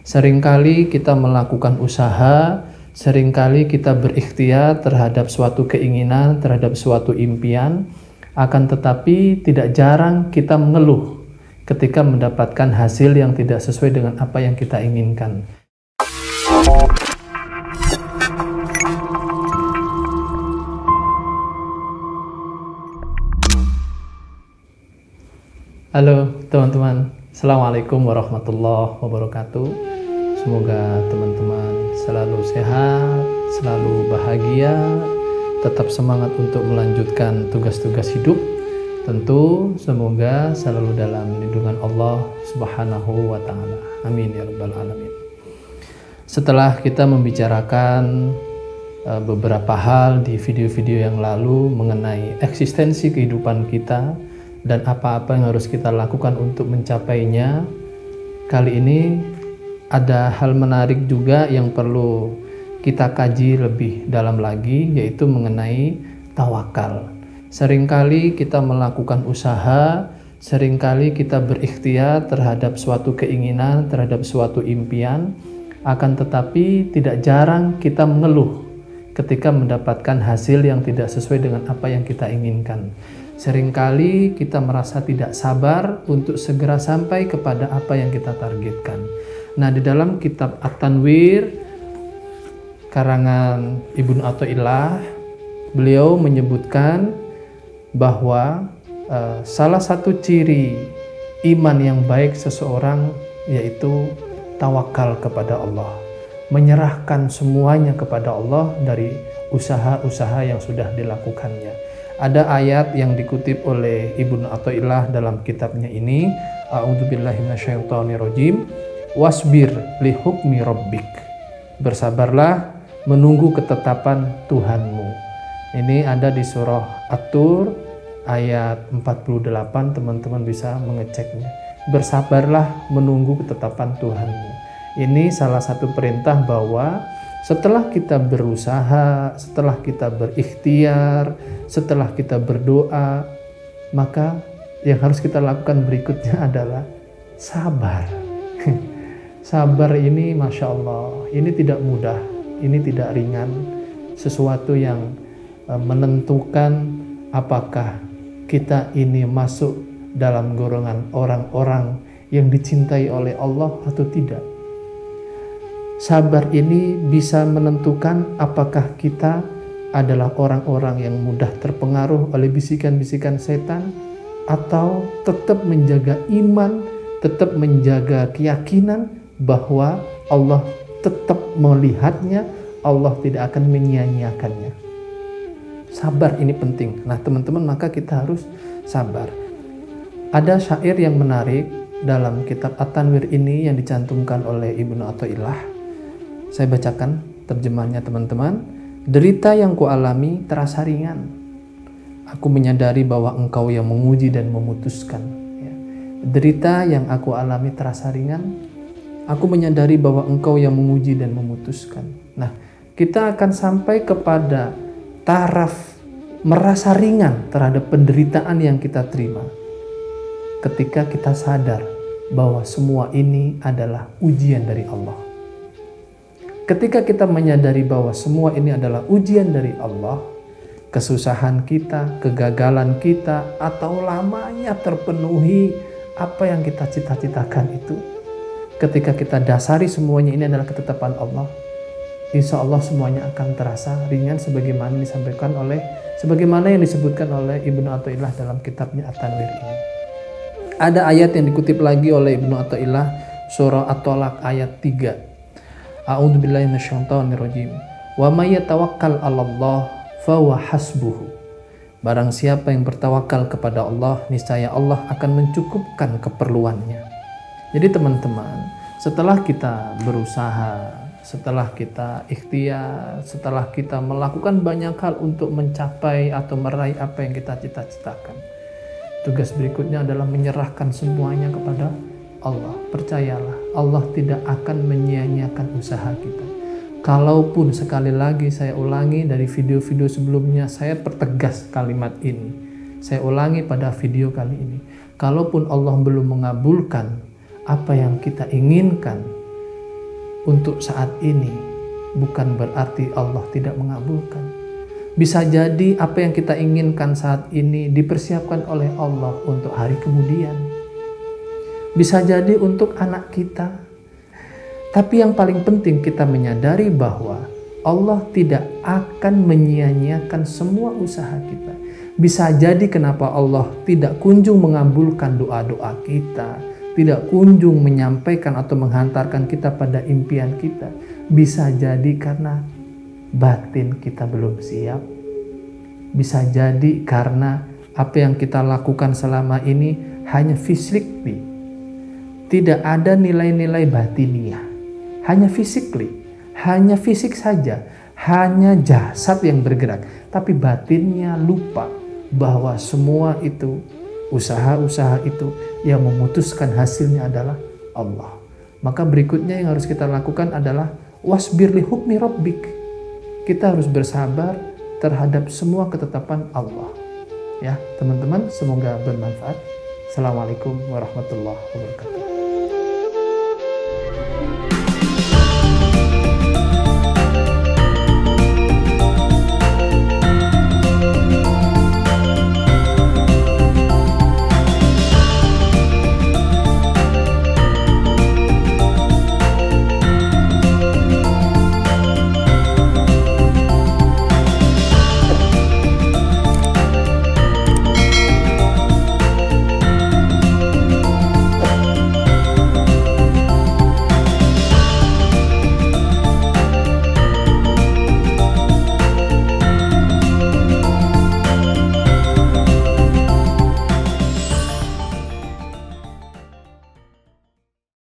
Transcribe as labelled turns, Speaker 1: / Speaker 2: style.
Speaker 1: Seringkali kita melakukan usaha, seringkali kita berikhtiar terhadap suatu keinginan, terhadap suatu impian, akan tetapi tidak jarang kita mengeluh ketika mendapatkan hasil yang tidak sesuai dengan apa yang kita inginkan. Halo teman-teman, Assalamualaikum warahmatullahi wabarakatuh. Semoga teman-teman selalu sehat, selalu bahagia, tetap semangat untuk melanjutkan tugas-tugas hidup. Tentu semoga selalu dalam lindungan Allah Subhanahu wa Ta'ala. Amin ya rabbal alamin. Setelah kita membicarakan beberapa hal di video-video yang lalu mengenai eksistensi kehidupan kita dan apa-apa yang harus kita lakukan untuk mencapainya, kali ini ada hal menarik juga yang perlu kita kaji lebih dalam lagi, yaitu mengenai tawakal. Seringkali kita melakukan usaha, seringkali kita berikhtiar terhadap suatu keinginan, terhadap suatu impian, akan tetapi tidak jarang kita mengeluh ketika mendapatkan hasil yang tidak sesuai dengan apa yang kita inginkan. Seringkali kita merasa tidak sabar untuk segera sampai kepada apa yang kita targetkan. Nah, di dalam kitab At-Tanwir karangan Ibnu Athaillah, beliau menyebutkan bahwa salah satu ciri iman yang baik seseorang yaitu tawakal kepada Allah, menyerahkan semuanya kepada Allah dari usaha-usaha yang sudah dilakukannya. Ada ayat yang dikutip oleh Ibnu Athaillah dalam kitabnya ini, A'udzubillahi minasyaitonirrajim, wasbir li hukmi rabbik. Bersabarlah menunggu ketetapan Tuhanmu. Ini ada di surah At-Tur ayat 48, teman-teman bisa mengeceknya. Bersabarlah menunggu ketetapan Tuhanmu. Ini salah satu perintah bahwa setelah kita berusaha, setelah kita berikhtiar, setelah kita berdoa, maka yang harus kita lakukan berikutnya adalah sabar. Sabar ini Masya Allah, ini tidak mudah, ini tidak ringan, sesuatu yang menentukan apakah kita ini masuk dalam golongan orang-orang yang dicintai oleh Allah atau tidak. Sabar ini bisa menentukan apakah kita adalah orang-orang yang mudah terpengaruh oleh bisikan-bisikan setan, atau tetap menjaga iman, tetap menjaga keyakinan bahwa Allah tetap melihatnya, Allah tidak akan menyia-nyiakannya. Sabar ini penting. Nah teman-teman, maka kita harus sabar. Ada syair yang menarik dalam kitab At-Tanwir ini yang dicantumkan oleh Ibnu Athaillah. Saya bacakan terjemahnya teman-teman. Derita yang kualami terasa ringan. Aku menyadari bahwa engkau yang menguji dan memutuskan. Derita yang aku alami terasa ringan. Aku menyadari bahwa engkau yang menguji dan memutuskan. Nah, kita akan sampai kepada taraf merasa ringan terhadap penderitaan yang kita terima ketika kita sadar bahwa semua ini adalah ujian dari Allah. Ketika kita menyadari bahwa semua ini adalah ujian dari Allah, kesusahan kita, kegagalan kita, atau lamanya terpenuhi apa yang kita cita-citakan itu, ketika kita dasari semuanya ini adalah ketetapan Allah, insya Allah semuanya akan terasa ringan sebagaimana yang disebutkan oleh Ibnu Athaillah dalam kitabnya At-Tanwir ini. Ada ayat yang dikutip lagi oleh Ibnu Athaillah, surah At-Tolak ayat 3. A'udzubillahi minasyaitonirrajim. Wa may yatawakkal 'alallah fahuwa hasbuhu. Barang siapa yang bertawakal kepada Allah, niscaya Allah akan mencukupkan keperluannya. Jadi teman-teman, setelah kita berusaha, setelah kita ikhtiar, setelah kita melakukan banyak hal untuk mencapai atau meraih apa yang kita cita-citakan, tugas berikutnya adalah menyerahkan semuanya kepada Allah. Percayalah, Allah tidak akan menyia-nyiakan usaha kita. Kalaupun sekali lagi saya ulangi dari video-video sebelumnya, saya pertegas kalimat ini. Saya ulangi pada video kali ini. Kalaupun Allah belum mengabulkan apa yang kita inginkan, untuk saat ini bukan berarti Allah tidak mengabulkan. Bisa jadi apa yang kita inginkan saat ini dipersiapkan oleh Allah untuk hari kemudian. Bisa jadi untuk anak kita. Tapi yang paling penting kita menyadari bahwa Allah tidak akan menyia-nyiakan semua usaha kita. Bisa jadi kenapa Allah tidak kunjung mengabulkan doa-doa kita, tidak kunjung menyampaikan atau menghantarkan kita pada impian kita. Bisa jadi karena batin kita belum siap. Bisa jadi karena apa yang kita lakukan selama ini hanya physically. Tidak ada nilai-nilai batiniah. Hanya physically. Hanya fisik saja. Hanya jasad yang bergerak. Tapi batinnya lupa bahwa semua itu, usaha-usaha itu yang memutuskan hasilnya adalah Allah. Maka berikutnya yang harus kita lakukan adalah wasbir li hukmi rabbik. Kita harus bersabar terhadap semua ketetapan Allah. Ya, teman-teman, semoga bermanfaat. Assalamualaikum warahmatullahi wabarakatuh.